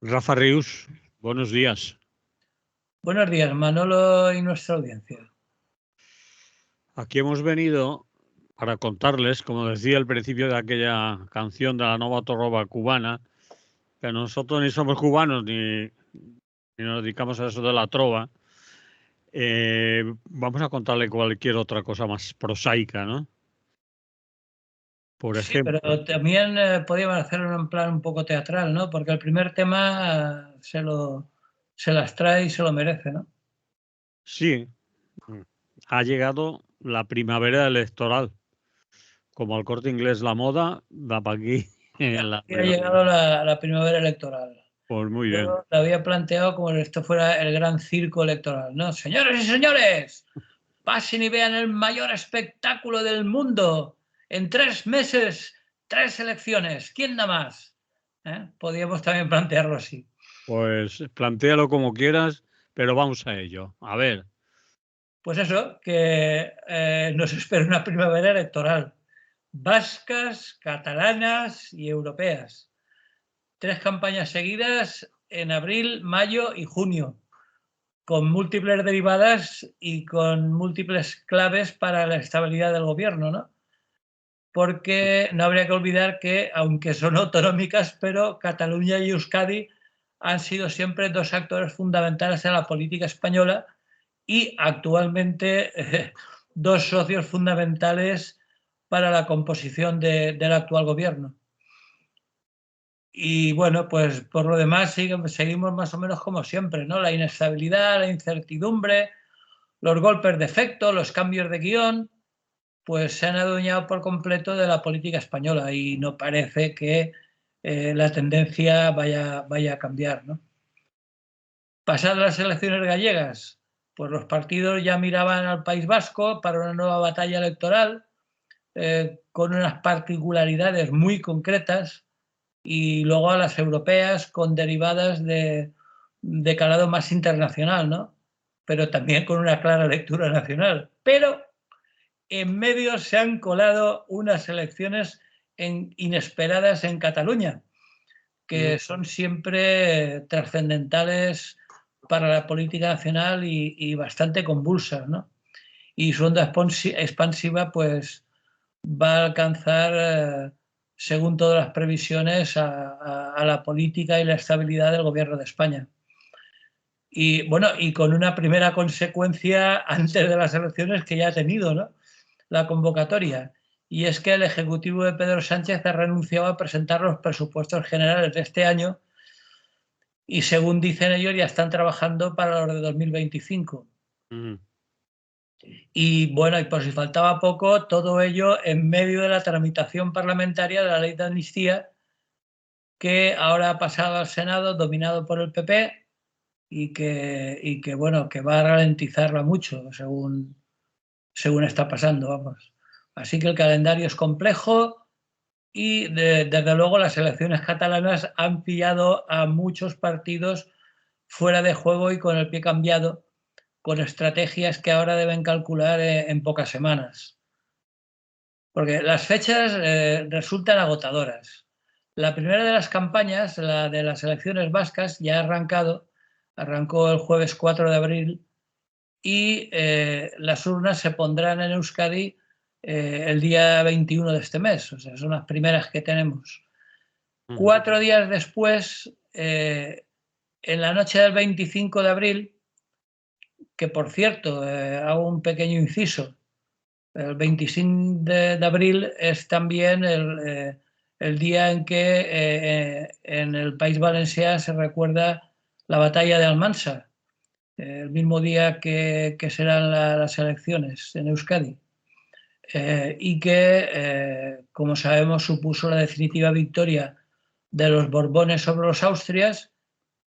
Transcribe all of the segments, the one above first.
Rafa Rius, buenos días. Buenos días, Manolo y nuestra audiencia. Aquí hemos venido para contarles, como decía al principio de aquella canción de la Nova Trova cubana, que nosotros ni somos cubanos ni nos dedicamos a eso de la trova. Vamos a contarle cualquier otra cosa más prosaica, ¿no? Por Sí, pero ejemplo, también podríamos hacerlo en plan un poco teatral, ¿no? Porque el primer tema se las trae y se lo merece, ¿no? sí, ha llegado la primavera electoral. Como al Corte Inglés la moda, va para aquí en la Aquí ha primavera. llegado la primavera electoral. Pues muy Yo bien. la había planteado como si esto fuera el gran circo electoral, ¿no? Señores y señores, pasen y vean el mayor espectáculo del mundo. En 3 meses, 3 elecciones. ¿Quién da más? Podríamos también plantearlo así. Pues plantéalo como quieras, pero vamos a ello. A ver, Pues eso, que nos espera una primavera electoral. Vascas, catalanas y europeas. 3 campañas seguidas en abril, mayo y junio, con múltiples derivadas y con múltiples claves para la estabilidad del gobierno, ¿no? Porque no habría que olvidar que, aunque son autonómicas, pero Cataluña y Euskadi han sido siempre dos actores fundamentales en la política española y actualmente dos socios fundamentales para la composición del actual gobierno. Y bueno, pues por lo demás seguimos más o menos como siempre, ¿no? La inestabilidad, la incertidumbre, los golpes de efecto, los cambios de guión, pues se han adueñado por completo de la política española y no parece que la tendencia vaya a cambiar, ¿no? Pasadas las elecciones gallegas, pues los partidos ya miraban al País Vasco para una nueva batalla electoral con unas particularidades muy concretas y luego a las europeas con derivadas de calado más internacional, ¿no? Pero también con una clara lectura nacional. Pero en medio se han colado unas elecciones inesperadas en Cataluña, que son siempre trascendentales para la política nacional y bastante convulsas, ¿no? Y su onda expansiva pues va a alcanzar, según todas las previsiones, a la política y la estabilidad del gobierno de España. Y bueno, y con una primera consecuencia antes de las elecciones que ya ha tenido, ¿no? La convocatoria. Y es que el Ejecutivo de Pedro Sánchez ha renunciado a presentar los presupuestos generales de este año y según dicen ellos ya están trabajando para los de 2025. Y bueno, y por si faltaba poco, todo ello en medio de la tramitación parlamentaria de la ley de amnistía que ahora ha pasado al Senado dominado por el PP y que bueno, que va a ralentizarla mucho según está pasando, vamos. Así que el calendario es complejo y desde luego las elecciones catalanas han pillado a muchos partidos fuera de juego y con el pie cambiado, con estrategias que ahora deben calcular en pocas semanas. Porque las fechas resultan agotadoras. La primera de las campañas, la de las elecciones vascas, ya ha arrancado, arrancó el jueves 4 de abril y las urnas se pondrán en Euskadi el día 21 de este mes, o sea, son las primeras que tenemos. 4 días después, en la noche del 25 de abril, que por cierto, hago un pequeño inciso, el 25 de abril es también el día en que en el País Valencià se recuerda la batalla de Almansa, el mismo día que serán las elecciones en Euskadi. Y que, como sabemos, supuso la definitiva victoria de los Borbones sobre los Austrias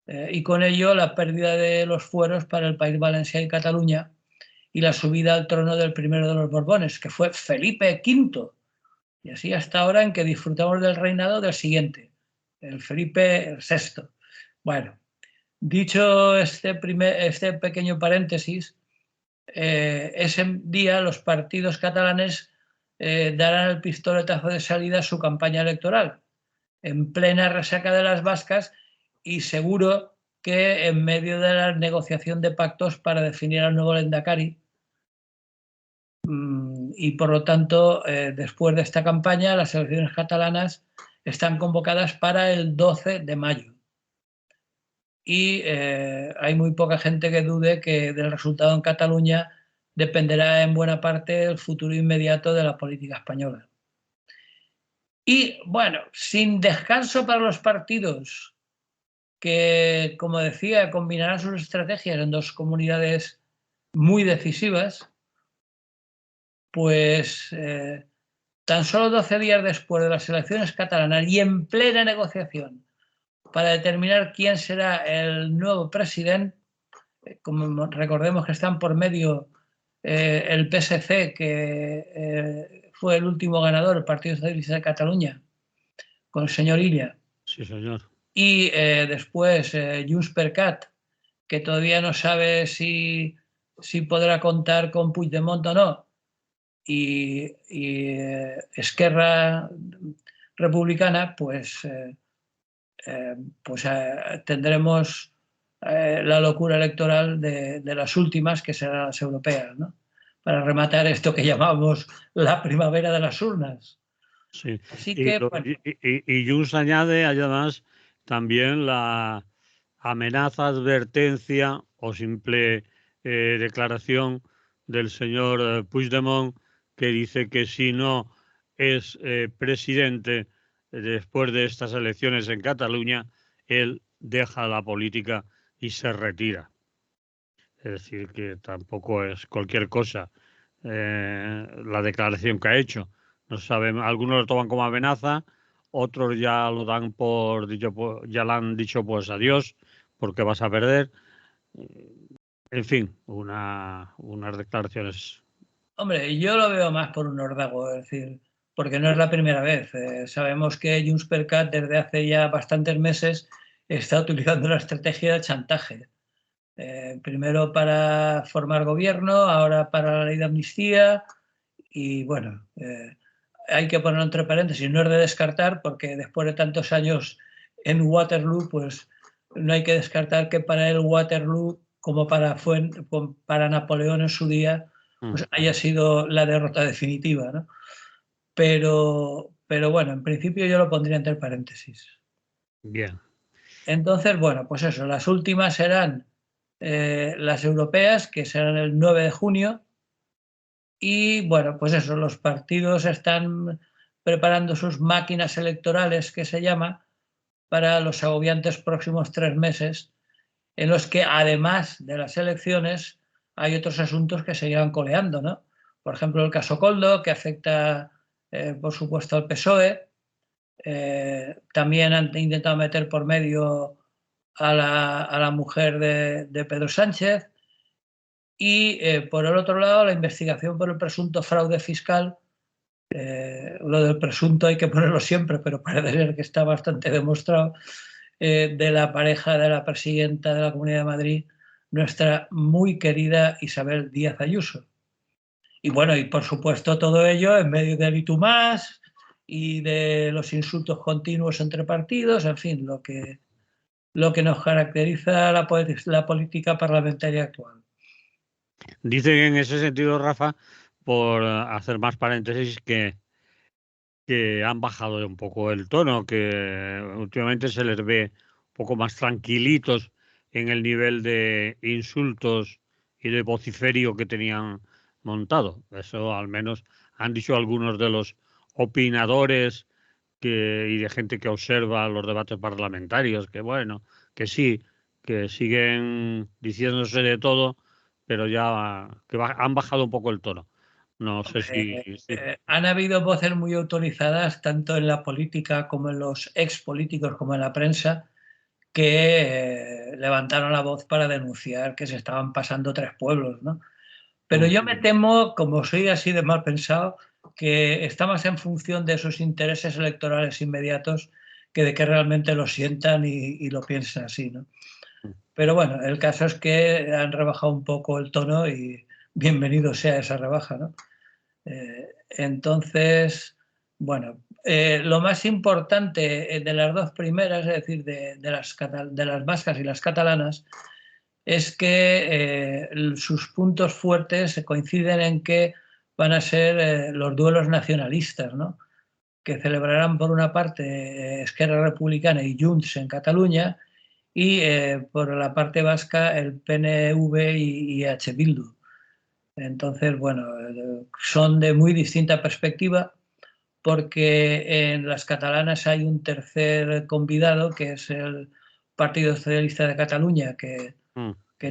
y con ello la pérdida de los fueros para el País Valencià y Cataluña y la subida al trono del primero de los Borbones, que fue Felipe V. Y así hasta ahora en que disfrutamos del reinado del siguiente, el Felipe VI. Bueno, dicho este pequeño paréntesis, ese día los partidos catalanes darán el pistoletazo de salida a su campaña electoral, en plena resaca de las vascas y seguro que en medio de la negociación de pactos para definir al nuevo lehendakari, y por lo tanto, después de esta campaña, las elecciones catalanas están convocadas para el 12 de mayo. Y hay muy poca gente que dude que del resultado en Cataluña dependerá en buena parte el futuro inmediato de la política española. Y bueno, sin descanso para los partidos que, como decía, combinarán sus estrategias en dos comunidades muy decisivas, pues tan solo 12 días después de las elecciones catalanas y en plena negociación para determinar quién será el nuevo presidente, como recordemos que están por medio el PSC, que fue el último ganador, el Partido Socialista de Cataluña, con el señor Illa. Sí, señor. Y después Junts per Cat, que todavía no sabe si podrá contar con Puigdemont o no, y Esquerra Republicana, pues tendremos la locura electoral de las últimas, que serán las europeas, ¿no? Para rematar esto que llamamos la primavera de las urnas. Sí. Así que, bueno. Y Junts añade además también la amenaza, advertencia o simple declaración del señor Puigdemont, que dice que si no es presidente después de estas elecciones en Cataluña, él deja la política y se retira. Es decir, que tampoco es cualquier cosa la declaración que ha hecho. No sabemos, algunos lo toman como amenaza, otros ya lo dan por dicho, ya le han dicho pues adiós, porque vas a perder. En fin, unas declaraciones. Hombre, yo lo veo más por un órdago, es decir, porque no es la primera vez. Sabemos que Junts per Cat desde hace ya bastantes meses está utilizando la estrategia de chantaje. Primero para formar gobierno, ahora para la ley de amnistía y bueno, hay que ponerlo entre paréntesis, no es de descartar porque después de tantos años en Waterloo, pues no hay que descartar que para él Waterloo, como para Napoleón en su día, pues haya sido la derrota definitiva, ¿no? Pero bueno, en principio yo lo pondría entre paréntesis. Bien. Entonces, bueno, pues eso, las últimas serán las europeas, que serán el 9 de junio, y bueno, pues eso, los partidos están preparando sus máquinas electorales, que se llama, para los agobiantes próximos 3 meses, en los que además de las elecciones hay otros asuntos que se llevan coleando, ¿no? Por ejemplo, el caso Koldo, que afecta, por supuesto, al PSOE. También han intentado meter por medio a la mujer de Pedro Sánchez. Y por el otro lado, la investigación por el presunto fraude fiscal. Lo del presunto hay que ponerlo siempre, pero parece ser que está bastante demostrado, de la pareja de la presidenta de la Comunidad de Madrid, nuestra muy querida Isabel Díaz Ayuso. Y bueno, y por supuesto todo ello en medio del y tú más y de los insultos continuos entre partidos, en fin, lo que nos caracteriza la política parlamentaria actual. Dicen en ese sentido, Rafa, por hacer más paréntesis, que han bajado un poco el tono, que últimamente se les ve un poco más tranquilitos en el nivel de insultos y de vociferio que tenían montado. Eso al menos han dicho algunos de los opinadores y de gente que observa los debates parlamentarios, que bueno, que sí, que siguen diciéndose de todo, pero ya que han bajado un poco el tono. No sé si... Han habido voces muy autorizadas, tanto en la política como en los expolíticos, como en la prensa, que levantaron la voz para denunciar que se estaban pasando 3 pueblos, ¿no? Pero yo me temo, como soy así de mal pensado, que está más en función de esos intereses electorales inmediatos que de que realmente lo sientan y lo piensen así, ¿no? Pero bueno, el caso es que han rebajado un poco el tono y bienvenido sea esa rebaja, ¿no? Entonces, bueno, lo más importante de las dos primeras, es decir, de las vascas y las catalanas, es que sus puntos fuertes coinciden en que van a ser los duelos nacionalistas, ¿no? Que celebrarán por una parte Esquerra Republicana y Junts en Cataluña y por la parte vasca el PNV y H. Bildu. Entonces, bueno, son de muy distinta perspectiva porque en las catalanas hay un tercer convidado que es el Partido Socialista de Cataluña, que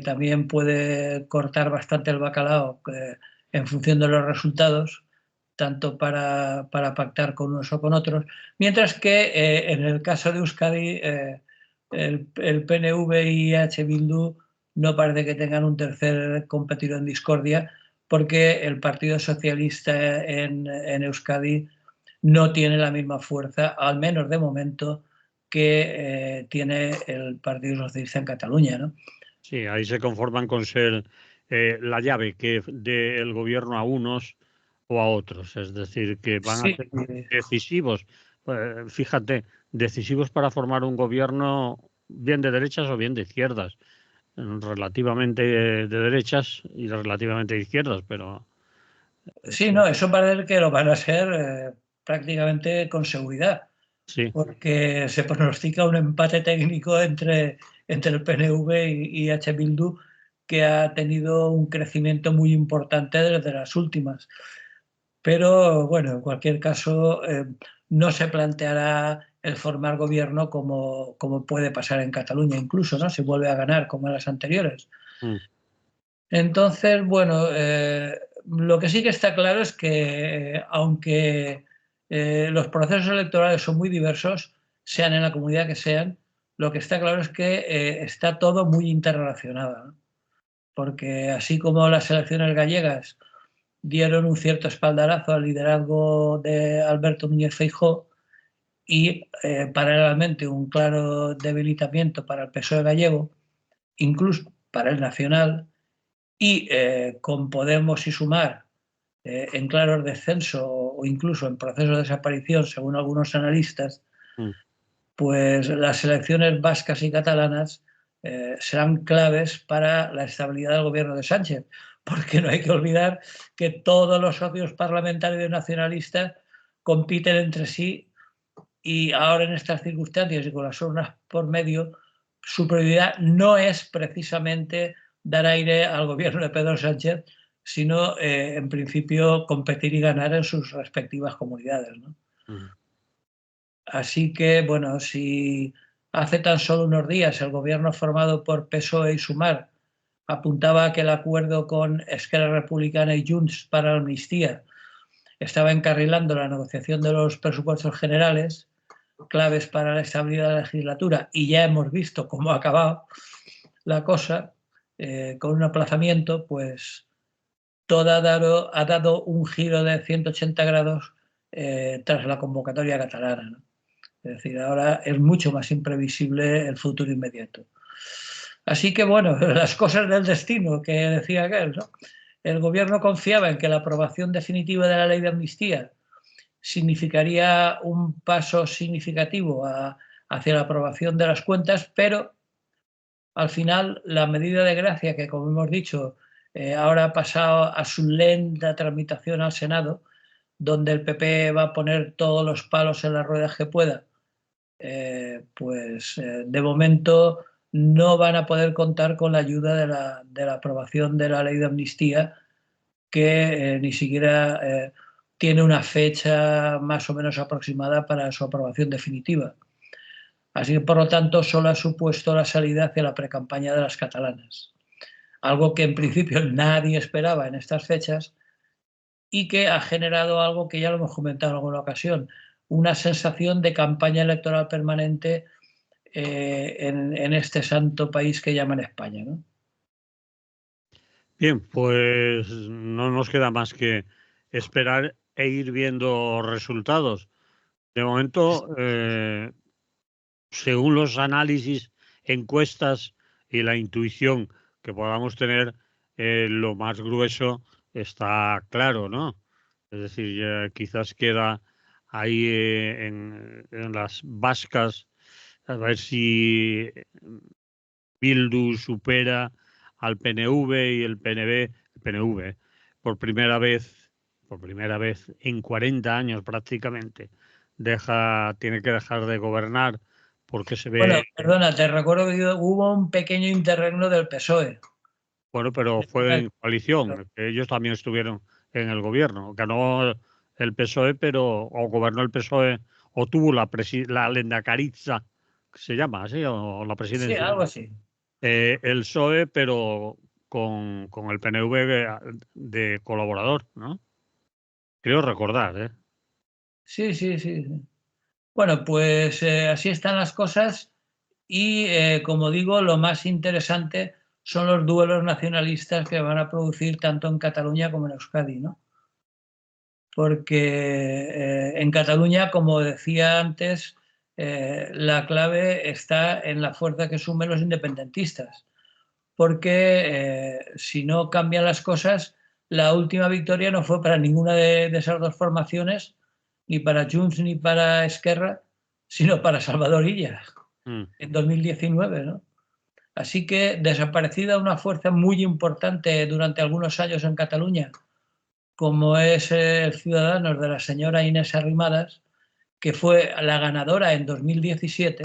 también puede cortar bastante el bacalao en función de los resultados, tanto para pactar con unos o con otros, mientras que en el caso de Euskadi el PNV y H. Bildu no parece que tengan un tercer competidor en discordia, porque el Partido Socialista en Euskadi no tiene la misma fuerza, al menos de momento, que tiene el Partido Socialista en Cataluña, ¿no? Sí, ahí se conforman con ser la llave que del gobierno a unos o a otros, es decir, que van a ser decisivos, fíjate, decisivos para formar un gobierno bien de derechas o bien de izquierdas, relativamente de derechas y relativamente de izquierdas, pero... Sí, no, eso parece que lo van a ser prácticamente con seguridad, Sí. porque se pronostica un empate técnico entre el PNV y H. Bildu, que ha tenido un crecimiento muy importante desde las últimas. Pero bueno, en cualquier caso, no se planteará el formar gobierno como puede pasar en Cataluña, incluso, ¿no? Si vuelve a ganar como en las anteriores. Entonces, bueno, lo que sí que está claro es que aunque los procesos electorales son muy diversos, sean en la comunidad que sean, lo que está claro es que está todo muy interrelacionado, ¿no? Porque así como las elecciones gallegas dieron un cierto espaldarazo al liderazgo de Alberto Núñez Feijóo y paralelamente un claro debilitamiento para el PSOE gallego, incluso para el Nacional, y con Podemos y Sumar en claro descenso o incluso en proceso de desaparición, según algunos analistas, pues las elecciones vascas y catalanas serán claves para la estabilidad del gobierno de Sánchez, porque no hay que olvidar que todos los socios parlamentarios nacionalistas compiten entre sí y ahora en estas circunstancias y con las urnas por medio, su prioridad no es precisamente dar aire al gobierno de Pedro Sánchez, sino en principio competir y ganar en sus respectivas comunidades, ¿no? Así que, bueno, si hace tan solo unos días el gobierno formado por PSOE y Sumar apuntaba a que el acuerdo con Esquerra Republicana y Junts para la amnistía estaba encarrilando la negociación de los presupuestos generales, claves para la estabilidad de la legislatura, y ya hemos visto cómo ha acabado la cosa, con un aplazamiento, pues todo ha dado un giro de 180 grados tras la convocatoria catalana, ¿no? Es decir, ahora es mucho más imprevisible el futuro inmediato. Así que, bueno, las cosas del destino que decía aquel, ¿no? El gobierno confiaba en que la aprobación definitiva de la ley de amnistía significaría un paso significativo hacia la aprobación de las cuentas, pero al final la medida de gracia que, como hemos dicho, ahora ha pasado a su lenta tramitación al Senado, donde el PP va a poner todos los palos en las ruedas que pueda, pues de momento no van a poder contar con la ayuda de la aprobación de la ley de amnistía, que ni siquiera tiene una fecha más o menos aproximada para su aprobación definitiva. Así que, por lo tanto, solo ha supuesto la salida hacia la precampaña de las catalanas, algo que en principio nadie esperaba en estas fechas y que ha generado algo que ya lo hemos comentado en alguna ocasión, una sensación de campaña electoral permanente en este santo país que llaman España, ¿no? Bien, pues no nos queda más que esperar e ir viendo resultados. De momento, según los análisis, encuestas y la intuición que podamos tener, lo más grueso está claro, ¿no? Es decir, quizás queda ahí en las vascas, a ver si Bildu supera al PNV y el PNV, por primera vez en 40 años prácticamente, tiene que dejar de gobernar porque se Bueno, ve, perdona, te recuerdo que hubo un pequeño interregno del PSOE. bueno, pero fue en coalición, que ellos también estuvieron en el gobierno. Ganó el PSOE, o gobernó el PSOE, o tuvo la Lehendakaritza, que se llama así, o la Sí, presidencia. algo así. El PSOE, pero con el PNV de colaborador, ¿no? Creo recordar, ¿eh? Sí, sí, sí, sí. Bueno, pues así están las cosas y, como digo, lo más interesante son los duelos nacionalistas que van a producir tanto en Cataluña como en Euskadi, ¿no? Porque en Cataluña, como decía antes, la clave está en la fuerza que sumen los independentistas, porque si no cambian las cosas, la última victoria no fue para ninguna de esas dos formaciones, ni para Junts ni para Esquerra, sino para Salvador Illa Mm. en 2019, ¿no? Así que desaparecida una fuerza muy importante durante algunos años en Cataluña, como es el Ciudadanos de la señora Inés Arrimadas, que fue la ganadora en 2017,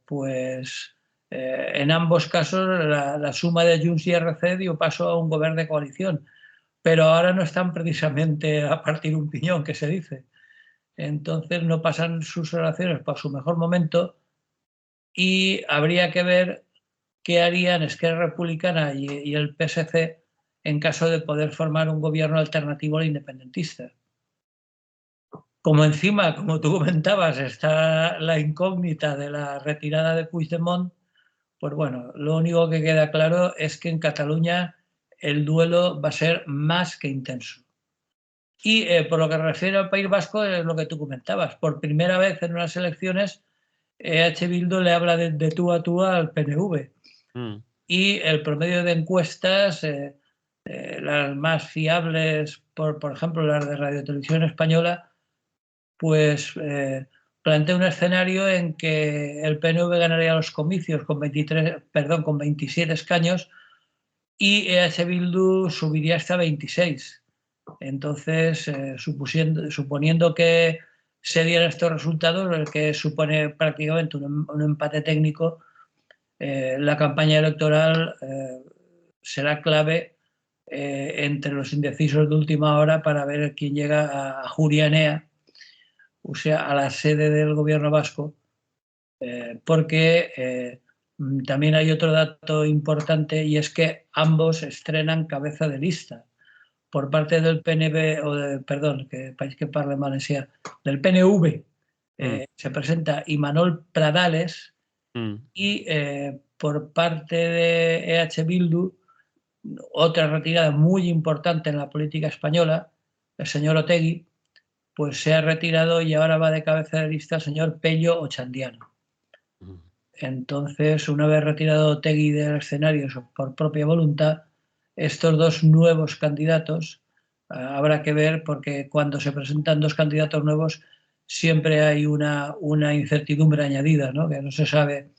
pues en ambos casos la suma de Junts y RC dio paso a un gobierno de coalición, pero ahora no están precisamente a partir un piñón, que se dice. Entonces no pasan sus relaciones por su mejor momento y habría que ver qué harían Esquerra Republicana y el PSC en caso de poder formar un gobierno alternativo al independentista. Como encima, como tú comentabas, está la incógnita de la retirada de Puigdemont, pues bueno, lo único que queda claro es que en Cataluña el duelo va a ser más que intenso. Y por lo que refiere al País Vasco, es lo que tú comentabas. Por primera vez en unas elecciones, EH Bildu le habla de tú a tú al PNV. Mm. Y el promedio de encuestas, las más fiables, por ejemplo, las de Radio Televisión Española, pues plantea un escenario en que el PNV ganaría los comicios con 27 escaños y EH Bildu subiría hasta 26. Entonces, suponiendo que se dieran estos resultados, el que supone prácticamente un empate técnico, la campaña electoral será clave entre los indecisos de última hora para ver quién llega a Ajuria Enea, o sea, a la sede del gobierno vasco, porque también hay otro dato importante y es que ambos estrenan cabeza de lista. Por parte del PNV, perdón, que país que parle valencià, del PNV, se presenta Imanol Pradales y por parte de EH Bildu, otra retirada muy importante en la política española, el señor Otegi, pues se ha retirado y ahora va de cabeza de lista el señor Pello Ochandiano. Entonces, una vez retirado Otegi del escenario por propia voluntad, estos dos nuevos candidatos habrá que ver, porque cuando se presentan dos candidatos nuevos siempre hay una incertidumbre añadida, ¿no? Que no se sabe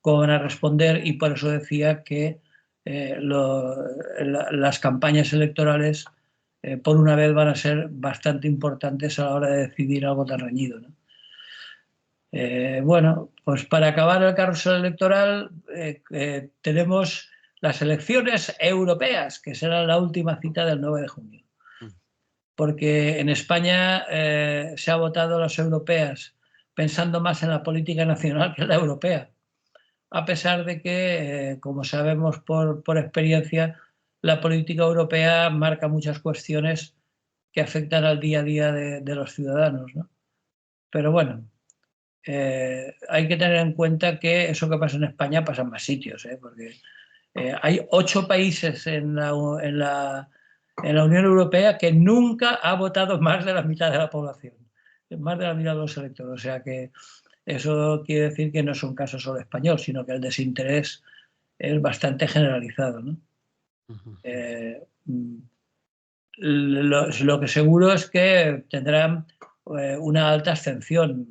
cómo van a responder, y por eso decía que las campañas electorales por una vez van a ser bastante importantes a la hora de decidir algo tan reñido, ¿no? Bueno, pues para acabar el carrusel electoral tenemos las elecciones europeas, que será la última cita del 9 de junio. Porque en España se ha votado las europeas pensando más en la política nacional que en la europea, a pesar de que, como sabemos por experiencia, la política europea marca muchas cuestiones que afectan al día a día de los ciudadanos, ¿no? Pero bueno, hay que tener en cuenta que eso que pasa en España pasa en más sitios, porque hay 8 países en la Unión Europea que nunca ha votado más de la mitad de la población, más de la mitad de los electores. O sea que eso quiere decir que no es un caso solo español, sino que el desinterés es bastante generalizado, ¿no? lo que seguro es que tendrán una alta abstención,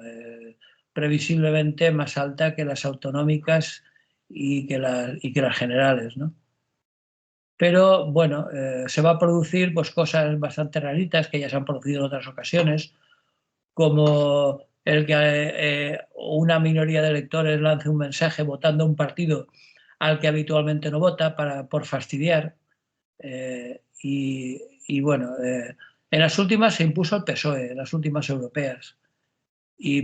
previsiblemente más alta que las autonómicas y que las generales, ¿no? Pero bueno, se va a producir pues, cosas bastante raritas que ya se han producido en otras ocasiones, como el que una minoría de electores lance un mensaje votando a un partido al que habitualmente no vota por fastidiar. Y bueno, en las últimas se impuso el PSOE, en las últimas europeas.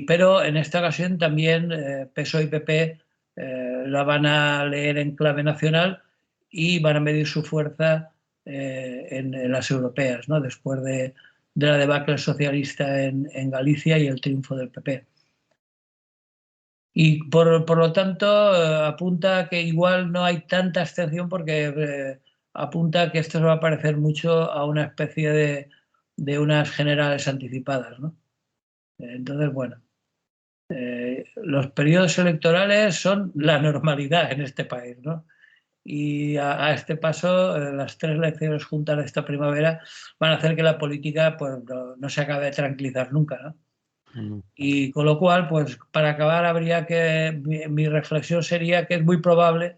Pero en esta ocasión también PSOE y PP la van a leer en clave nacional y van a medir su fuerza en las europeas, ¿no? Después de la debacle socialista en Galicia y el triunfo del PP. Y por lo tanto apunta que igual no hay tanta abstención porque apunta que esto se va a parecer mucho a una especie de unas generales anticipadas, ¿no? Entonces, bueno, los periodos electorales son la normalidad en este país, ¿no? Y a este paso, las 3 elecciones juntas de esta primavera van a hacer que la política pues, no se acabe de tranquilizar nunca, ¿no? Y con lo cual, pues para acabar, mi reflexión sería que es muy probable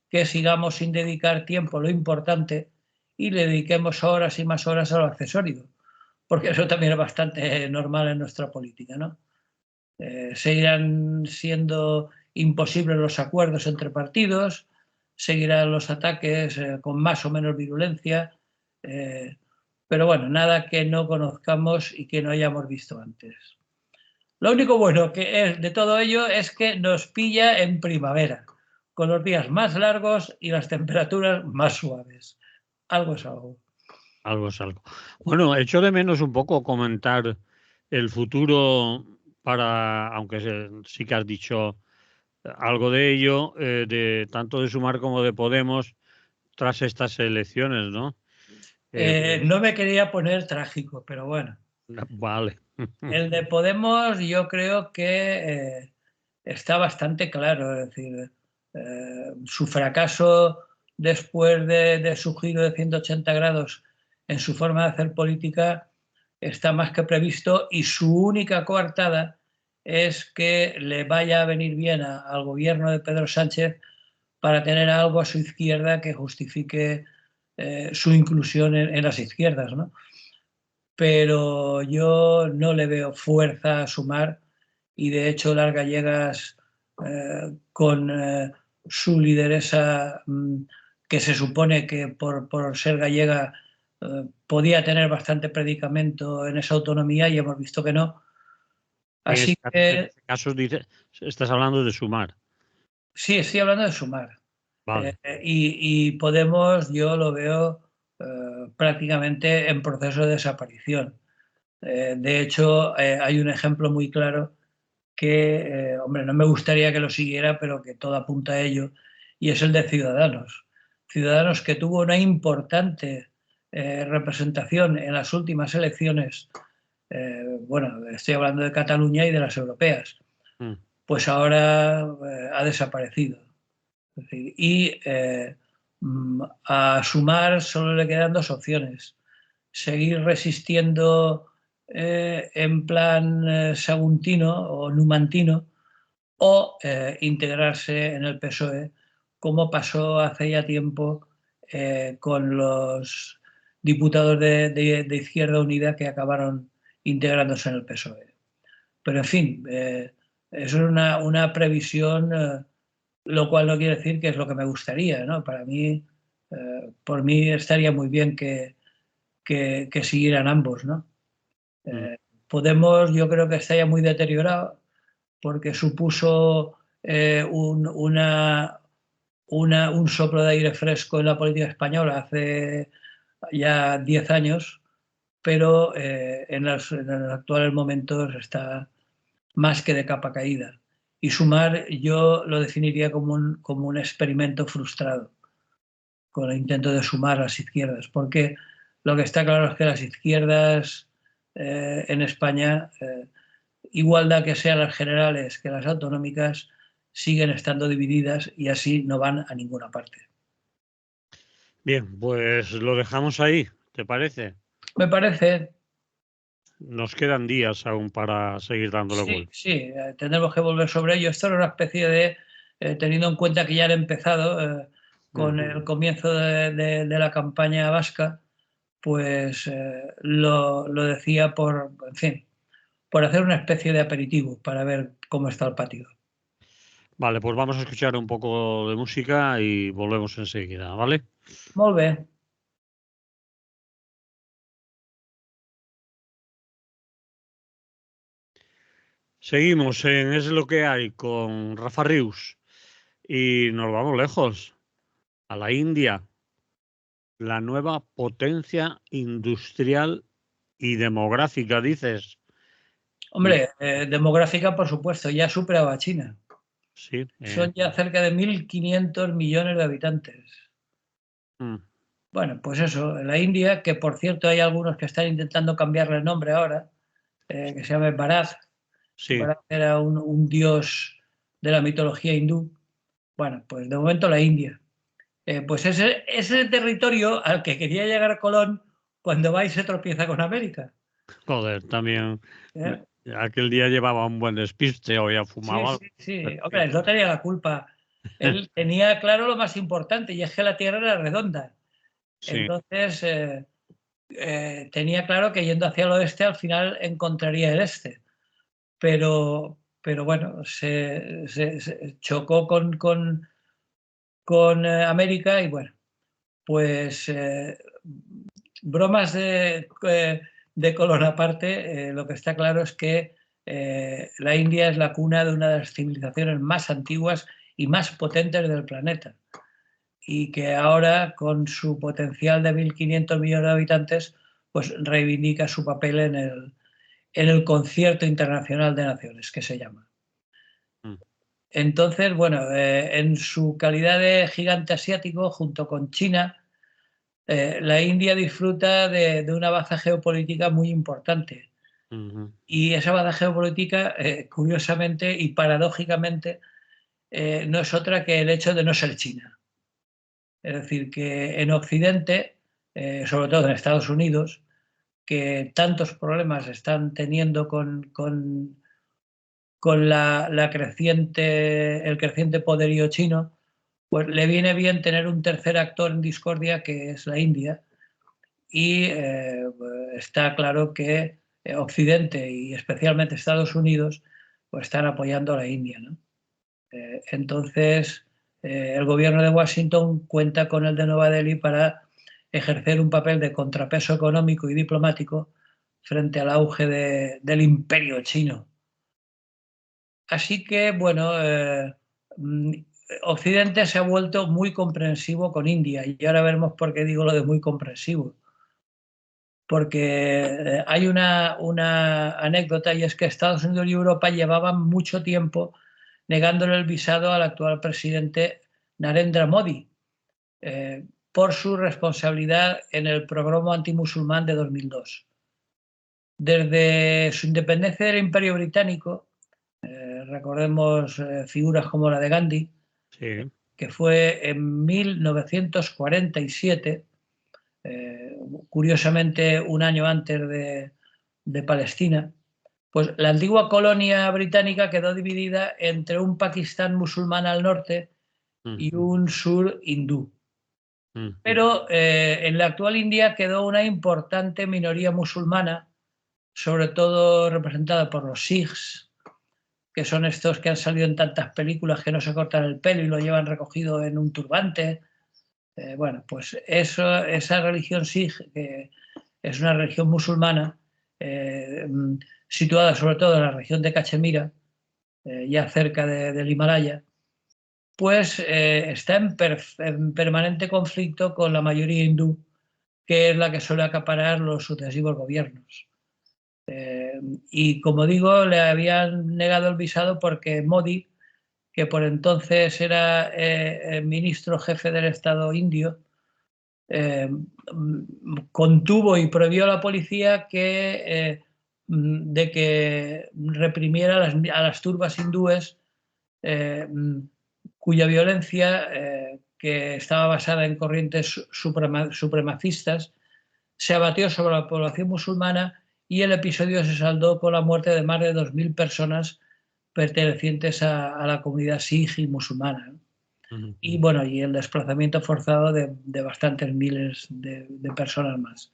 que sigamos sin dedicar tiempo a lo importante y le dediquemos horas y más horas a lo accesorio, porque eso también es bastante normal en nuestra política, ¿no? Seguirán siendo imposibles los acuerdos entre partidos, seguirán los ataques con más o menos virulencia, pero bueno, nada que no conozcamos y que no hayamos visto antes. Lo único bueno que es de todo ello es que nos pilla en primavera, con los días más largos y las temperaturas más suaves. Algo es algo. Algo es algo. Bueno, echo de menos un poco comentar el futuro para, aunque sí que has dicho algo de ello, de tanto de Sumar como de Podemos tras estas elecciones, ¿no? No me quería poner trágico, pero bueno. Vale. El de Podemos yo creo que está bastante claro, es decir, su fracaso después de su giro de 180 grados en su forma de hacer política está más que previsto y su única coartada es que le vaya a venir bien al gobierno de Pedro Sánchez para tener algo a su izquierda que justifique su inclusión en las izquierdas, ¿no? Pero yo no le veo fuerza a Sumar y de hecho las gallegas con su lideresa que se supone que por ser gallega podía tener bastante predicamento en esa autonomía y hemos visto que no. Así en este caso estás hablando de Sumar. Sí, estoy hablando de Sumar. Vale. Y Podemos yo lo veo prácticamente en proceso de desaparición. De hecho, hay un ejemplo muy claro que, hombre, no me gustaría que lo siguiera, pero que todo apunta a ello, y es el de Ciudadanos. Ciudadanos que tuvo una importante representación en las últimas elecciones, bueno, estoy hablando de Cataluña y de las europeas, pues ahora ha desaparecido. Es decir, y a Sumar solo le quedan 2 opciones. Seguir resistiendo en plan saguntino o numantino o integrarse en el PSOE, como pasó hace ya tiempo con los diputados de Izquierda Unida que acabaron integrándose en el PSOE. Pero en fin, eso es una previsión, lo cual no quiere decir que es lo que me gustaría, ¿no? Para mí, por mí estaría muy bien que siguieran ambos, ¿no? Podemos, yo creo que está ya muy deteriorado porque supuso un soplo de aire fresco en la política española hace ya 10 años, pero en los actuales momentos está más que de capa caída. Y Sumar yo lo definiría como un experimento frustrado, con el intento de sumar a las izquierdas, porque lo que está claro es que las izquierdas en España, igualdad que sean las generales que las autonómicas, siguen estando divididas y así no van a ninguna parte. Bien, pues lo dejamos ahí, ¿te parece? Me parece. Nos quedan días aún para seguir dándole Sí, vuelta. sí, tendremos que volver sobre ello. Esto era una especie de, teniendo en cuenta que ya han empezado con el comienzo de la campaña vasca, pues lo decía por, en fin, por hacer una especie de aperitivo para ver cómo está el partido. Vale, pues vamos a escuchar un poco de música y volvemos enseguida, ¿vale? Molt bé. Seguimos en Es lo que hay con Rafa Rius y nos vamos lejos, a la India, la nueva potencia industrial y demográfica, dices. Hombre, demográfica, por supuesto, ya ha superado a China. Sí. Son ya cerca de 1.500 millones de habitantes. Bueno, pues eso, la India, que por cierto hay algunos que están intentando cambiarle el nombre ahora, que se llama Bharat, que Sí, Bharat era un dios de la mitología hindú. Bueno, pues de momento la India. Pues ese territorio al que quería llegar Colón cuando va y se tropieza con América. joder, también ¿Eh? aquel día llevaba un buen despiste o ya Sí, fumaba sí, algo. sí. Hombre, él no tenía la culpa. Él tenía claro lo más importante y es que la Tierra era redonda. Sí, Entonces, tenía claro que yendo hacia el oeste al final encontraría el este. Pero bueno, se chocó con América y bueno, pues bromas de color aparte, lo que está claro es que la India es la cuna de una de las civilizaciones más antiguas y más potentes del planeta y que ahora con su potencial de 1.500 millones de habitantes pues reivindica su papel en el concierto internacional de naciones que se llama. Entonces, bueno, en su calidad de gigante asiático, junto con China, la India disfruta de una baza geopolítica muy importante. Y esa baza geopolítica, curiosamente y paradójicamente, no es otra que el hecho de no ser China. Es decir, que en Occidente, sobre todo en Estados Unidos, que tantos problemas están teniendo con el creciente poderío chino, pues le viene bien tener un tercer actor en discordia que es la India. Y está claro que Occidente y especialmente Estados Unidos pues están apoyando a la India, ¿no? Entonces, el gobierno de Washington cuenta con el de Nueva Delhi para ejercer un papel de contrapeso económico y diplomático frente al auge del imperio chino. Así que, bueno, Occidente se ha vuelto muy comprensivo con India y ahora veremos por qué digo lo de muy comprensivo. Porque hay una anécdota y es que Estados Unidos y Europa llevaban mucho tiempo negándole el visado al actual presidente Narendra Modi por su responsabilidad en el programa antimusulmán de 2002. Desde su independencia del Imperio Británico, recordemos figuras como la de Gandhi, sí. que fue en 1947, curiosamente un año antes de Palestina, pues la antigua colonia británica quedó dividida entre un Pakistán musulmán al norte y un sur hindú. Pero en la actual India quedó una importante minoría musulmana, sobre todo representada por los sikhs, que son estos que han salido en tantas películas que no se cortan el pelo y lo llevan recogido en un turbante. Bueno, pues esa religión sikh, que es una religión musulmana, situada sobre todo en la región de Cachemira, ya cerca del Himalaya, pues está en permanente conflicto con la mayoría hindú, que es la que suele acaparar los sucesivos gobiernos. Y como digo, le habían negado el visado porque Modi, que por entonces era el ministro jefe del Estado indio, contuvo y prohibió a la policía de que reprimiera a las turbas hindúes cuya violencia, que estaba basada en corrientes supremacistas, se abatió sobre la población musulmana y el episodio se saldó con la muerte de más de 2.000 personas pertenecientes a la comunidad sij y musulmana. Y bueno, y el desplazamiento forzado de bastantes miles de personas más.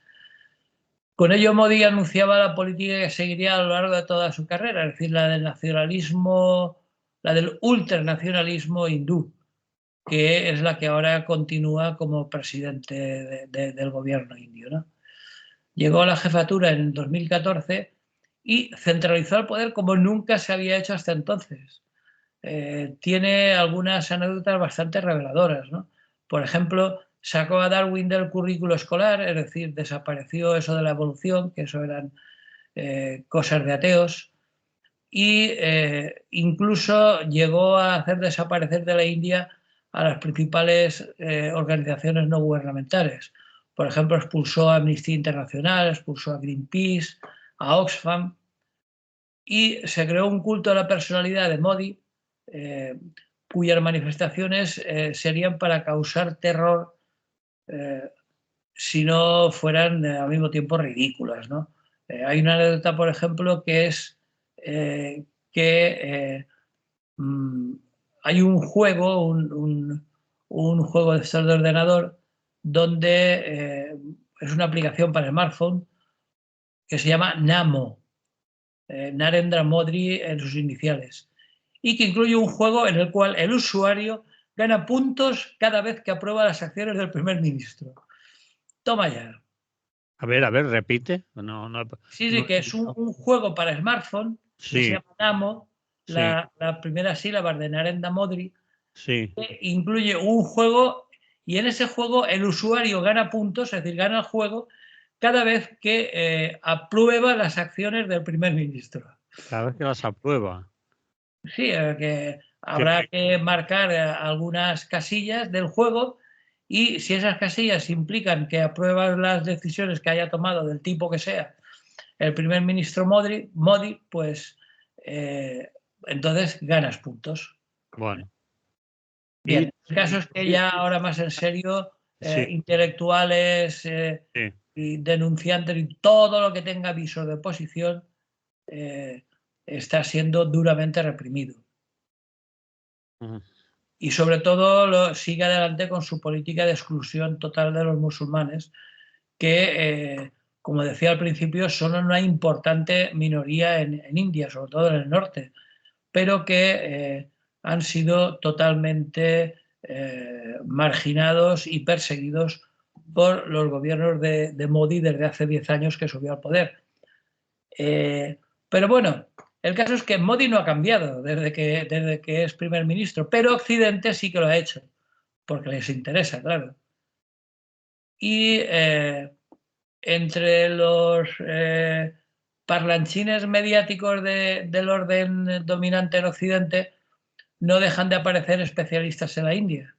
Con ello, Modi anunciaba la política que seguiría a lo largo de toda su carrera, es decir, la del nacionalismo, la del ultranacionalismo hindú, que es la que ahora continúa como presidente del gobierno indio, ¿no? Llegó a la jefatura en 2014 y centralizó el poder como nunca se había hecho hasta entonces. Tiene algunas anécdotas bastante reveladoras, ¿no? Por ejemplo, sacó a Darwin del currículo escolar, es decir, desapareció eso de la evolución, que eso eran cosas de ateos, y incluso llegó a hacer desaparecer de la India a las principales organizaciones no gubernamentales. Por ejemplo, expulsó a Amnistía Internacional, expulsó a Greenpeace, a Oxfam, y se creó un culto a la personalidad de Modi, cuyas manifestaciones serían para causar terror si no fueran al mismo tiempo ridículas, ¿no? Hay una anécdota, por ejemplo, que es que hay un juego, un juego de estos de ordenador, donde es una aplicación para smartphone que se llama Namo, Narendra Modi en sus iniciales, y que incluye un juego en el cual el usuario gana puntos cada vez que aprueba las acciones del primer ministro. Toma ya. A ver, repite. Sí, que es un juego para smartphone que se llama Namo, la primera sílaba de Narendra Modi, que incluye un juego, y en ese juego el usuario gana puntos, es decir, gana el juego cada vez que aprueba las acciones del primer ministro. Cada vez que las aprueba. Sí, que habrá que marcar algunas casillas del juego, y si esas casillas implican que apruebas las decisiones que haya tomado del tipo que sea el primer ministro Modi, pues entonces ganas puntos. Bueno. Bien, el caso es que ya ahora más en serio, intelectuales y denunciantes y todo lo que tenga viso de oposición está siendo duramente reprimido. Y sobre todo sigue adelante con su política de exclusión total de los musulmanes, que, como decía al principio, son una importante minoría en India, sobre todo en el norte, pero que han sido totalmente marginados y perseguidos por los gobiernos de Modi desde hace 10 años que subió al poder. Pero bueno, el caso es que Modi no ha cambiado desde que es primer ministro, pero Occidente sí que lo ha hecho, porque les interesa, claro. Y entre los parlanchines mediáticos del orden dominante en Occidente no dejan de aparecer especialistas en la India.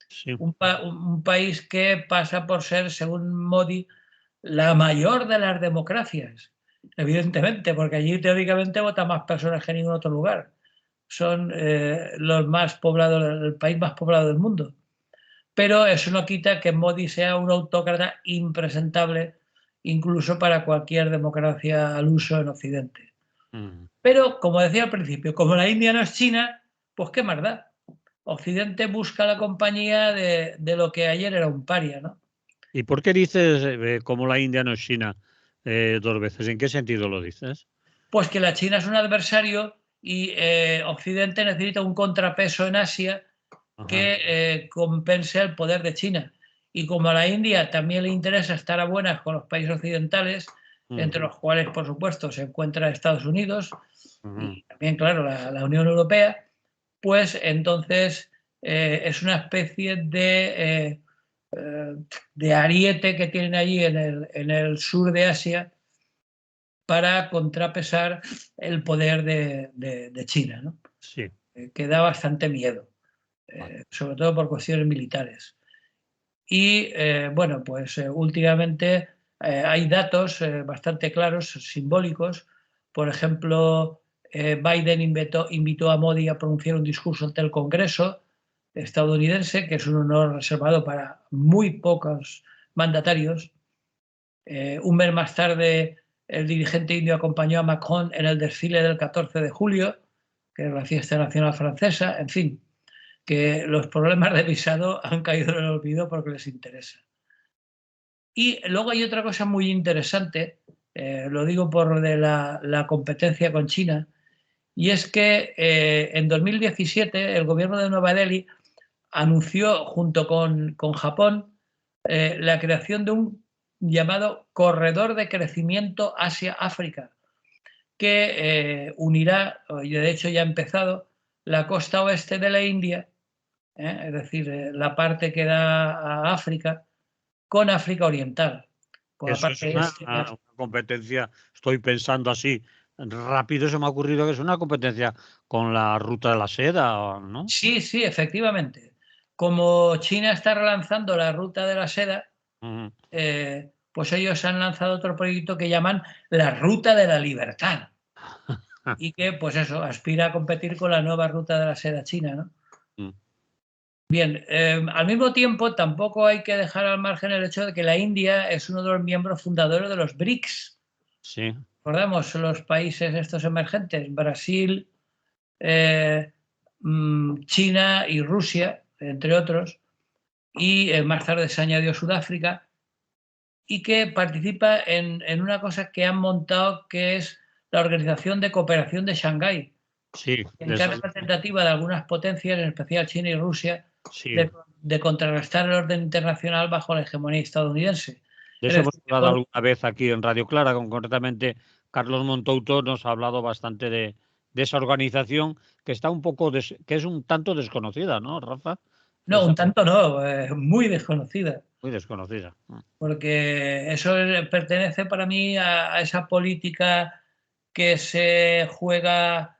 Sí. Un país que pasa por ser, según Modi, la mayor de las democracias. Evidentemente, porque allí teóricamente votan más personas que en ningún otro lugar. Son los más poblados, el país más poblado del mundo. Pero eso no quita que Modi sea un autócrata impresentable, incluso para cualquier democracia al uso en Occidente. Pero, como decía al principio, como la India no es China, pues qué más da. Occidente busca la compañía de lo que ayer era un paria, ¿no? ¿Y por qué dices como la India no es China 2 veces? ¿En qué sentido lo dices? Pues que la China es un adversario y Occidente necesita un contrapeso en Asia que compense el poder de China. Y como a la India también le interesa estar a buenas con los países occidentales, entre los cuales, por supuesto, se encuentra Estados Unidos y también, claro, la Unión Europea, pues entonces es una especie de ariete que tienen allí en el sur de Asia para contrapesar el poder de China, ¿no? Sí. Que da bastante miedo, sobre todo por cuestiones militares. Y bueno, pues últimamente hay datos bastante claros, simbólicos. Por ejemplo, Biden invitó a Modi a pronunciar un discurso ante el Congreso estadounidense, que es un honor reservado para muy pocos mandatarios. Un mes más tarde, el dirigente indio acompañó a Macron en el desfile del 14 de julio, que es la fiesta nacional francesa. En fin, que los problemas de visado han caído en el olvido porque les interesa. Y luego hay otra cosa muy interesante, lo digo por de la competencia con China, y es que en 2017 el gobierno de Nueva Delhi anunció junto con Japón la creación de un llamado Corredor de Crecimiento Asia-África, que unirá, y de hecho ya ha empezado, la costa oeste de la India, es decir, la parte que da a África, con África Oriental, por la Eso es parte este. una competencia, estoy pensando así, rápido se me ha ocurrido que es una competencia con la ruta de la seda, ¿no? Sí, sí, efectivamente. Como China está relanzando la ruta de la seda, Ujú. pues ellos han lanzado otro proyecto que llaman la Ruta de la Libertad y que, pues eso, aspira a competir con la nueva ruta de la seda china, ¿no? Mm. Bien, al mismo tiempo tampoco hay que dejar al margen el hecho de que la India es uno de los miembros fundadores de los BRICS. Sí, Recordemos los países estos emergentes, Brasil, China y Rusia, entre otros, y más tarde se añadió Sudáfrica, y que participa en una cosa que han montado que es la Organización de Cooperación de Shanghái, sí, que encarga la tentativa de algunas potencias, en especial China y Rusia, sí. de contrarrestar el orden internacional bajo la hegemonía estadounidense. De Es eso hemos decir, hablado alguna vez aquí en Radio Clara, concretamente Carlos Montouto nos ha hablado bastante de esa organización que está un poco, que es un tanto desconocida, ¿no, Rafa? no, Esa un tanto no, muy desconocida, muy desconocida. porque eso pertenece para mí a esa política que se juega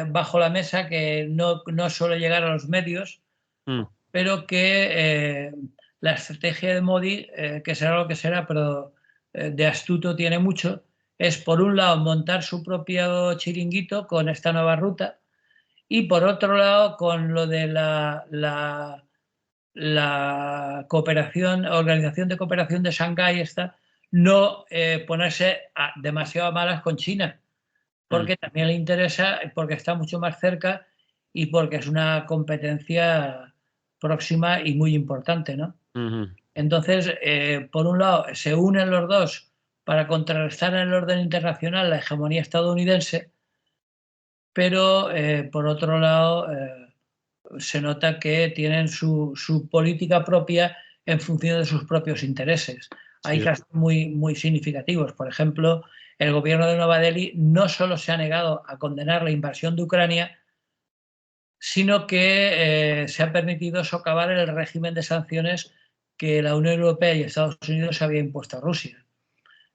bajo la mesa, que no suele llegar a los medios, Mm, pero que la estrategia de Modi, que será lo que será, pero de astuto tiene mucho, es por un lado montar su propio chiringuito con esta nueva ruta y por otro lado con lo de la cooperación, Organización de Cooperación de Shanghái, esta, no ponerse demasiado a malas con China, mm, porque también le interesa, porque está mucho más cerca y porque es una competencia próxima y muy importante, ¿no? ujú. Entonces, por un lado, se unen los dos para contrarrestar en el orden internacional la hegemonía estadounidense, pero por otro lado, se nota que tienen su política propia en función de sus propios intereses. Hay Sí, casos muy significativos. Por ejemplo, el gobierno de Nueva Delhi no solo se ha negado a condenar la invasión de Ucrania, sino que se ha permitido socavar el régimen de sanciones que la Unión Europea y Estados Unidos había impuesto a Rusia.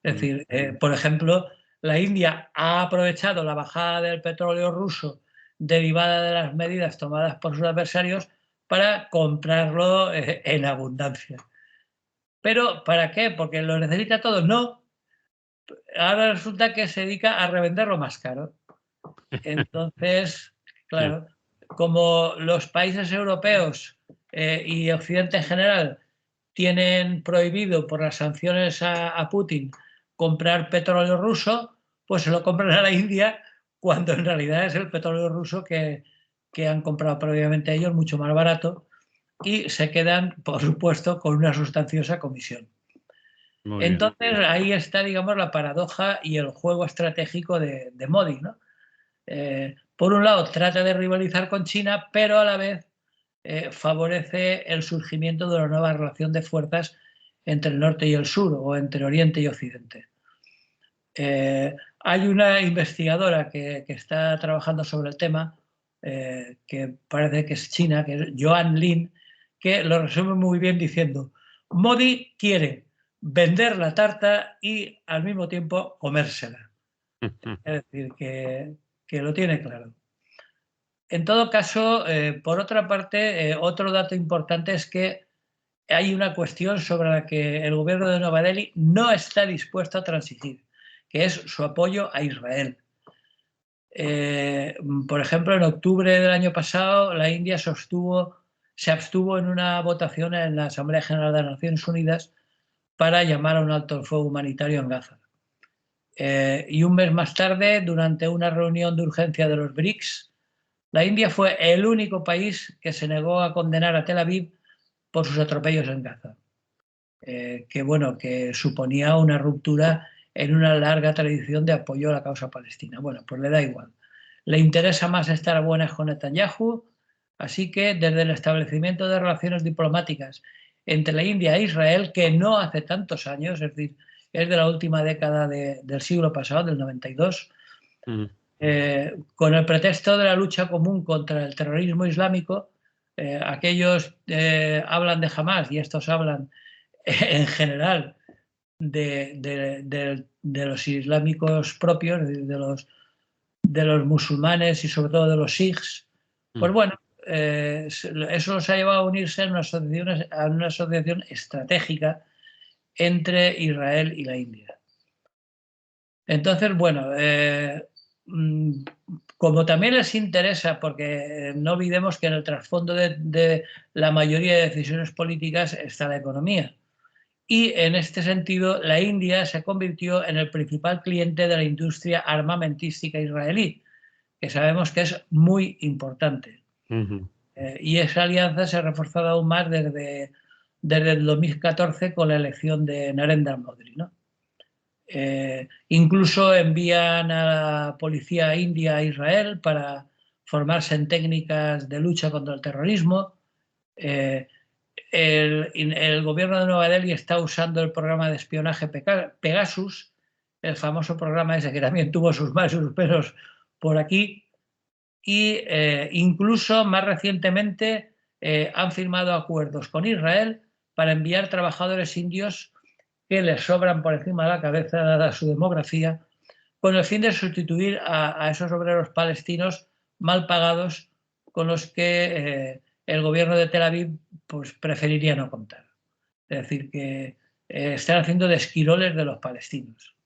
Es mm, decir, por ejemplo, la India ha aprovechado la bajada del petróleo ruso derivada de las medidas tomadas por sus adversarios para comprarlo en abundancia. ¿Pero para qué? ¿Porque lo necesita todo? No. Ahora resulta que se dedica a revenderlo más caro. Entonces, sí, claro, como los países europeos y Occidente en general tienen prohibido por las sanciones a Putin comprar petróleo ruso, pues se lo compran a la India cuando en realidad es el petróleo ruso que han comprado previamente ellos mucho más barato y se quedan, por supuesto, con una sustanciosa comisión. muy bien. Entonces ahí está, digamos, la paradoja y el juego estratégico de Modi, ¿no? Por un lado, trata de rivalizar con China, pero a la vez favorece el surgimiento de una nueva relación de fuerzas entre el norte y el sur, o entre Oriente y Occidente. Hay una investigadora que está trabajando sobre el tema, que parece que es china, que es Joan Lin, que lo resume muy bien diciendo: Modi quiere vender la tarta y al mismo tiempo comérsela. Es decir, que lo tiene claro. En todo caso, por otra parte, otro dato importante es que hay una cuestión sobre la que el gobierno de Nueva Delhi no está dispuesto a transigir, que es su apoyo a Israel. Por ejemplo, en octubre del año pasado, la India se abstuvo en una votación en la Asamblea General de las Naciones Unidas para llamar a un alto el fuego humanitario en Gaza. Y un mes más tarde, durante una reunión de urgencia de los BRICS, la India fue el único país que se negó a condenar a Tel Aviv por sus atropellos en Gaza, que suponía una ruptura en una larga tradición de apoyo a la causa palestina. Bueno, pues le da igual. Le interesa más estar a buenas con Netanyahu, así que desde el establecimiento de relaciones diplomáticas entre la India e Israel, que no hace tantos años, es decir, es de la última década del siglo pasado, del 92, con el pretexto de la lucha común contra el terrorismo islámico, aquellos hablan de Hamas y estos hablan en general de los islámicos propios, de los musulmanes y sobre todo de los sikhs. Pues bueno, eso los ha llevado a unirse a una asociación estratégica entre Israel y la India. Entonces, bueno, como también les interesa, porque no olvidemos que en el trasfondo de la mayoría de decisiones políticas está la economía. Y en este sentido, la India se convirtió en el principal cliente de la industria armamentística israelí, que sabemos que es muy importante. Y esa alianza se ha reforzado aún más desde el 2014 con la elección de Narendra Modi, ¿no? Incluso envían a la policía india a Israel para formarse en técnicas de lucha contra el terrorismo. El gobierno de Nueva Delhi está usando el programa de espionaje Pegasus, el famoso programa ese que también tuvo sus más y sus pesos por aquí, y incluso más recientemente han firmado acuerdos con Israel para enviar trabajadores indios que les sobran por encima de la cabeza dada su demografía, con el fin de sustituir a esos obreros palestinos mal pagados con los que el gobierno de Tel Aviv pues, preferiría no contar. Es decir, que están haciendo de esquiroles de los palestinos.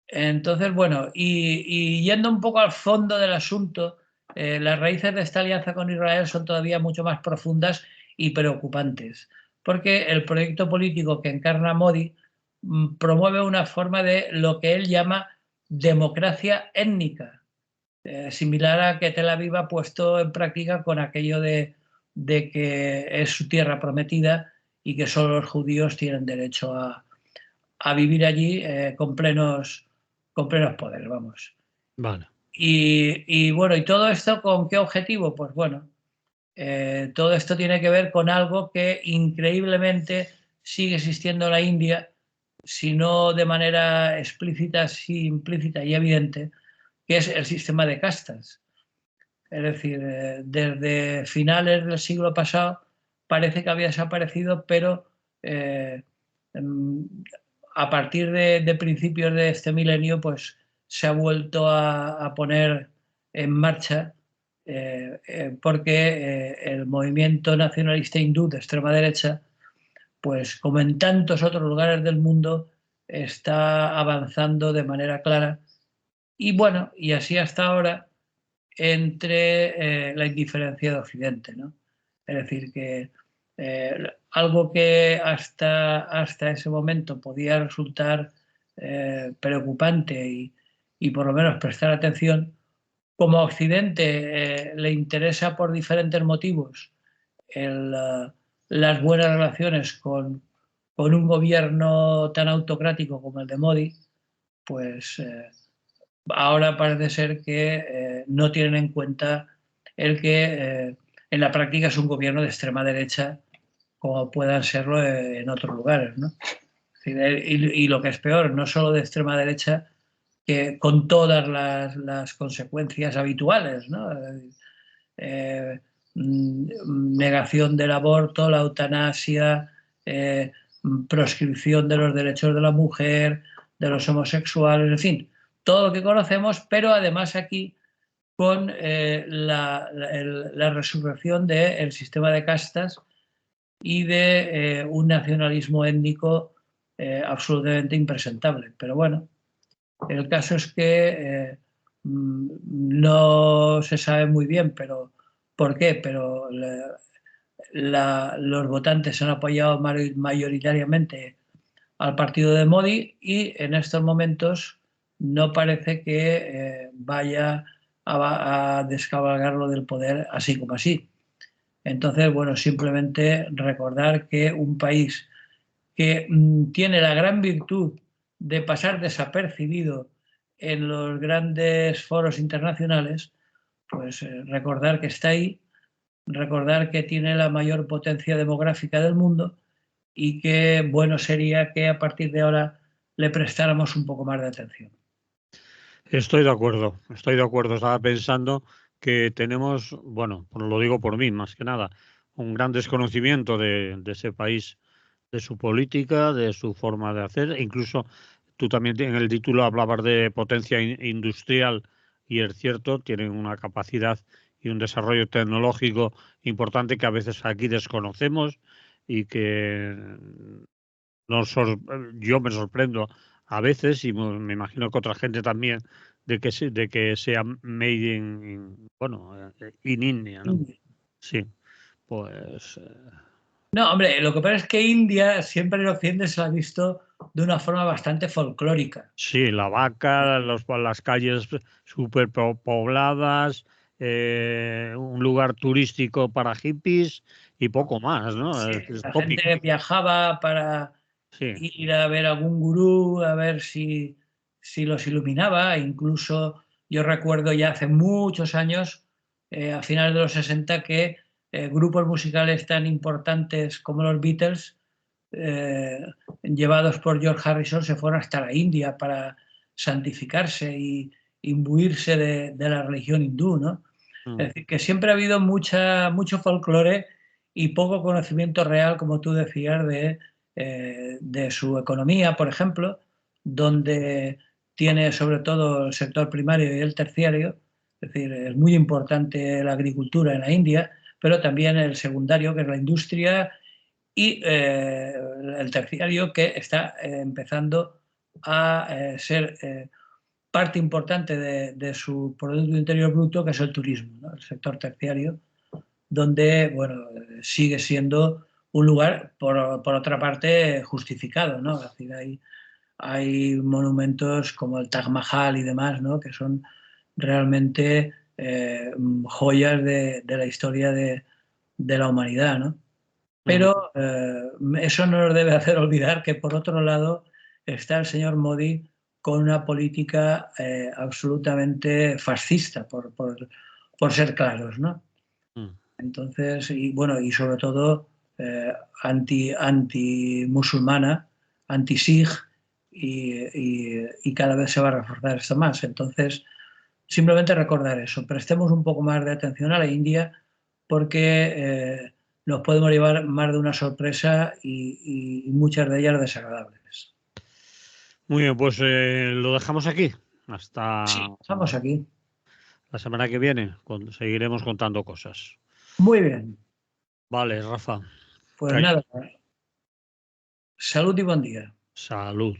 Entonces, bueno, y yendo un poco al fondo del asunto, las raíces de esta alianza con Israel son todavía mucho más profundas y preocupantes, porque el proyecto político que encarna Modi promueve una forma de lo que él llama democracia étnica, similar a que Tel Aviv ha puesto en práctica con aquello de que es su tierra prometida y que solo los judíos tienen derecho a vivir allí con plenos poderes, vamos. Vale. Y bueno, ¿y todo esto con qué objetivo? Pues bueno, todo esto tiene que ver con algo que increíblemente sigue existiendo en la India, si no de manera explícita, sí implícita y evidente, que es el sistema de castas. Es decir, desde finales del siglo pasado parece que había desaparecido, pero a partir de principios de este milenio, pues se ha vuelto a poner en marcha porque el movimiento nacionalista hindú de extrema derecha, pues como en tantos otros lugares del mundo, está avanzando de manera clara. Y bueno, y así hasta ahora, entre la indiferencia de Occidente, ¿no? Es decir, que algo que hasta ese momento podía resultar preocupante y por lo menos prestar atención, como a Occidente le interesa por diferentes motivos las buenas relaciones con un gobierno tan autocrático como el de Modi, pues ahora parece ser que no tienen en cuenta el que en la práctica es un gobierno de extrema derecha como puedan serlo en otros lugares, ¿no? Y lo que es peor, no solo de extrema derecha, que con todas las consecuencias habituales, ¿no? Negación del aborto, la eutanasia, proscripción de los derechos de la mujer, de los homosexuales, en fin, todo lo que conocemos, pero además aquí con la resurrección del sistema de castas y de un nacionalismo étnico absolutamente impresentable. Pero bueno, el caso es que no se sabe muy bien, pero ¿por qué? Pero los votantes han apoyado mayoritariamente al partido de Modi y en estos momentos no parece que vaya a descabalgarlo del poder así como así. Entonces, bueno, simplemente recordar que un país que tiene la gran virtud de pasar desapercibido en los grandes foros internacionales, pues recordar que está ahí, recordar que tiene la mayor potencia demográfica del mundo y que bueno sería que a partir de ahora le prestáramos un poco más de atención. Estoy de acuerdo, estoy de acuerdo. Estaba pensando que tenemos, bueno, lo digo por mí más que nada, un gran desconocimiento de ese país, de su política, de su forma de hacer. E incluso tú también en el título hablabas de potencia industrial y es cierto, tienen una capacidad y un desarrollo tecnológico importante que a veces aquí desconocemos y que yo me sorprendo a veces y me imagino que otra gente también de que sea made bueno, in India, ¿no? Sí, pues No, hombre, lo que pasa es que India siempre en Occidente se la ha visto de una forma bastante folclórica. sí, la vaca, las calles súper pobladas, un lugar turístico para hippies y poco más, ¿no? Sí, Es la tópico. gente viajaba para Sí, ir a ver algún gurú, a ver si los iluminaba. Incluso yo recuerdo ya hace muchos años, a finales de los 60, que grupos musicales tan importantes como los Beatles, llevados por George Harrison, se fueron hasta la India para santificarse y imbuirse de la religión hindú, ¿no? Es decir, que siempre ha habido mucho folclore y poco conocimiento real, como tú decías, de su economía, por ejemplo, donde tiene sobre todo el sector primario y el terciario. Es decir, es muy importante la agricultura en la India, pero también el secundario, que es la industria, y el terciario, que está empezando a ser parte importante de su Producto Interior Bruto, que es el turismo, ¿no? El sector terciario, donde bueno, sigue siendo un lugar, por otra parte, justificado, ¿no? Es decir, hay monumentos como el Taj Mahal y demás, ¿no? Que son realmente joyas de la historia de la humanidad, ¿no? Pero eso no nos debe hacer olvidar que, por otro lado, está el señor Modi con una política absolutamente fascista, por ser claros, ¿no? Entonces, y bueno, y sobre todo anti-musulmana, anti-Sikh, y cada vez se va a reforzar esto más. Entonces, simplemente recordar eso, prestemos un poco más de atención a la India porque nos podemos llevar más de una sorpresa y muchas de ellas desagradables. muy bien, pues lo dejamos aquí. Hasta Sí, estamos aquí. la semana que viene, seguiremos contando cosas. Muy bien. Vale, Rafa. Pues nada, salud y buen día. Salud.